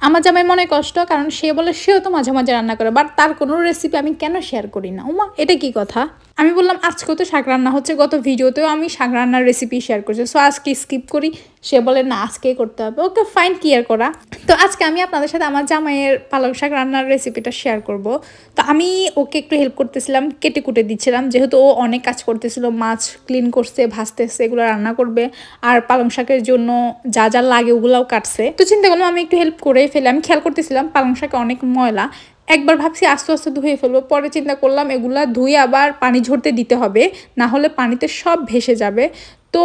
আমার জামাই মনে কষ্ট, কারণ সে বলে সেও তো মাঝে মাঝে রান্না করে, বাট তার কোনো রেসিপি আমি কেন শেয়ার করি না। ওমা, এটা কি কথা? আমি বললাম আজকেও তো শাক রান্না হচ্ছে, গত ভিডিওতেও আমি শাক রান্নার রেসিপি শেয়ার করছি, সো আজকে স্কিপ করি। সে বলে না, আজকেই করতে হবে। ওকে ফাইন, কি আর করা। তো আজকে আমি আপনাদের সাথে আমার জামাইয়ের পালং শাক রান্নার রেসিপিটা শেয়ার করব। তো আমি ওকে একটু হেল্প করতেছিলাম, কেটে কুটে দিচ্ছিলাম, যেহেতু ও অনেক কাজ করতেছিল, মাছ ক্লিন করছে, ভাজতেছে, এগুলো রান্না করবে, আর পালং শাকের জন্য যা যা লাগে ওগুলাও কাটছে। তো চিন্তা করলাম আমি একটু হেল্প করে ফেলে। আমি খেয়াল করতেছিলাম পালং শাকে অনেক ময়লা, একবার ভাবছি আস্তে আস্তে ধুয়ে ফেলবো, পরে চিন্তা করলাম এগুলা ধুয়ে আবার পানি ঝরতে দিতে হবে, না হলে পানিতে সব ভেসে যাবে। তো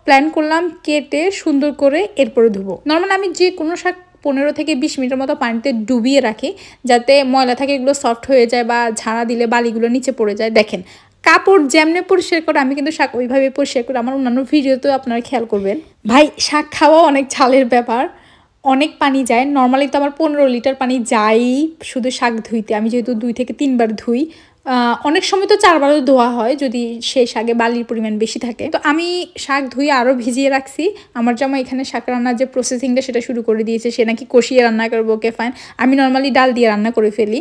প্ল্যান করলাম কেটে সুন্দর করে এরপরে ধুবো। নর্মালি আমি যে কোনো শাক 15 থেকে 20 মিনিটের মতো পানিতে ডুবিয়ে রাখি, যাতে ময়লা থাকে এগুলো সফট হয়ে যায়, বা ঝাড়া দিলে বালিগুলো নিচে পড়ে যায়। দেখেন কাপড় যেমনি পরিষ্কার করে আমি কিন্তু শাক ওইভাবে পরিষ্কার করি। আমার অন্যান্য ভিডিওতেও আপনারা খেয়াল করবেন। ভাই, শাক খাওয়া অনেক ঝালের ব্যাপার, অনেক পানি যায়। নর্মালি তো আমার 15 লিটার পানি যাই শুধু শাক ধুইতে। আমি যেহেতু 2 থেকে 3 বার ধুই, অনেক সময় তো 4 বারও ধোয়া হয় যদি সেই শাকে বালির পরিমাণ বেশি থাকে। তো আমি শাক ধুয়ে আরও ভিজিয়ে রাখছি। আমার জামা এখানে শাক রান্নার যে প্রসেসিংটা সেটা শুরু করে দিয়েছে, সে নাকি কষিয়ে রান্না করবো। ওকে ফাইন, আমি নর্মালি ডাল দিয়ে রান্না করে ফেলি।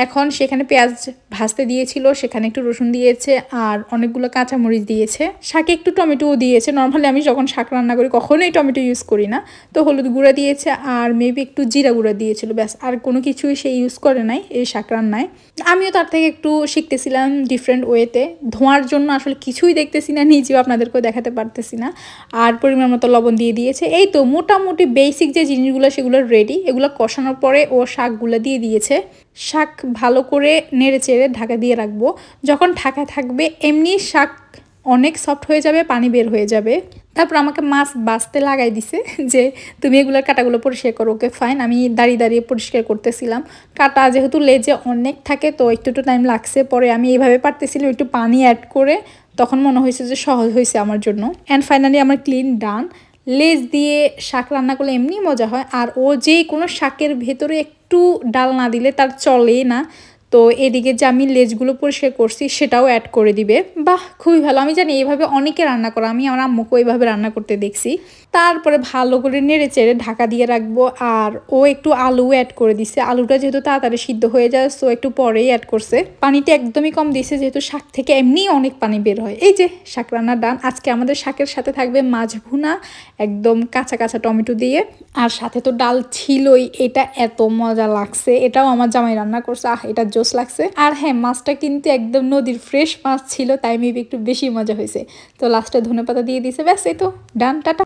এখন সেখানে পেঁয়াজ ভাজতে দিয়েছিল, সেখানে একটু রসুন দিয়েছে আর অনেকগুলো কাঁচামরিচ দিয়েছে, শাকে একটু টমেটোও দিয়েছে। নর্মালি আমি যখন শাক রান্না করি কখনোই টমেটো ইউজ করি না। তো হলুদ গুঁড়া দিয়েছে আর মেবি একটু জিরা গুঁড়া দিয়েছিল, ব্যাস, আর কোনো কিছুই সে ইউজ করে নাই এই শাক রান্নায়। আমিও তার থেকে একটু শিখতেছিলাম ডিফারেন্ট ওয়েতে। ধোঁয়ার জন্য আসলে কিছুই দেখতেছি না, নিজেও আপনাদেরকেও দেখাতে পারতেছি না। আর পরিমাণ মতো লবণ দিয়ে দিয়েছে। এই তো মোটামুটি বেসিক যে জিনিসগুলো সেগুলো রেডি। এগুলো কষানোর পরে ও শাকগুলো দিয়ে দিয়েছে। শাক ভালো করে নেড়ে চেড়ে ঢাকা দিয়ে রাখবো। যখন ঢাকা থাকবে এমনি শাক অনেক সফট হয়ে যাবে, পানি বের হয়ে যাবে। তারপর আমাকে মাছ বাছতে লাগাই দিছে যে তুমি এগুলোর কাটাগুলো পরিষ্কার করো। ওকে ফাইন, আমি দাঁড়িয়ে দাঁড়িয়ে পরিষ্কার করতেছিলাম। কাটা যেহেতু লেজে অনেক থাকে তো একটু টাইম লাগছে। পরে আমি এইভাবে পারতেছিলাম, একটু পানি অ্যাড করে, তখন মনে হয়েছে যে সহজ হয়েছে আমার জন্য। অ্যান্ড ফাইনালি আমার ক্লিন ডান। লেজ দিয়ে শাক রান্না করলে এমনি মজা হয়। আর ও যে কোনো শাকের ভেতরে একটু ডাল না দিলে তার চলেই না। তো এদিকে যে আমি লেজগুলো পরিষ্কার করছি সেটাও অ্যাড করে দিবে। বাহ, খুবই ভালো। আমি জানি এইভাবে অনেকে রান্না করে, আমি আমার আম্মুকে এইভাবে রান্না করতে দেখছি। তারপরে ভালো করে নেড়ে চেড়ে ঢাকা দিয়ে রাখবো। আর ও একটু আলু অ্যাড করে দিছে। আলুটা যেহেতু তাড়াতাড়ি সিদ্ধ হয়ে যায় সো একটু পরেই অ্যাড করছে। পানিটা একদমই কম দিছে, যেহেতু শাক থেকে এমনিই অনেক পানি বের হয়। এই যে শাক রান্না ডান। আজকে আমাদের শাকের সাথে থাকবে মাছ ভুনা, একদম কাঁচা কাঁচা টমেটো দিয়ে, আর সাথে তো ডাল ছিলই। এটা এত মজা লাগছে, এটাও আমার জামাই রান্না করছে। এটা জোস লাগছে। আর হ্যাঁ, মাছটা কিন্তু একদম নদীর ফ্রেশ মাছ ছিল, তাই মেবি একটু বেশি মজা হয়েছে। তো লাস্টে ধনেপাতা দিয়ে দিছে, ব্যাস, এই তো ডান, টাটা।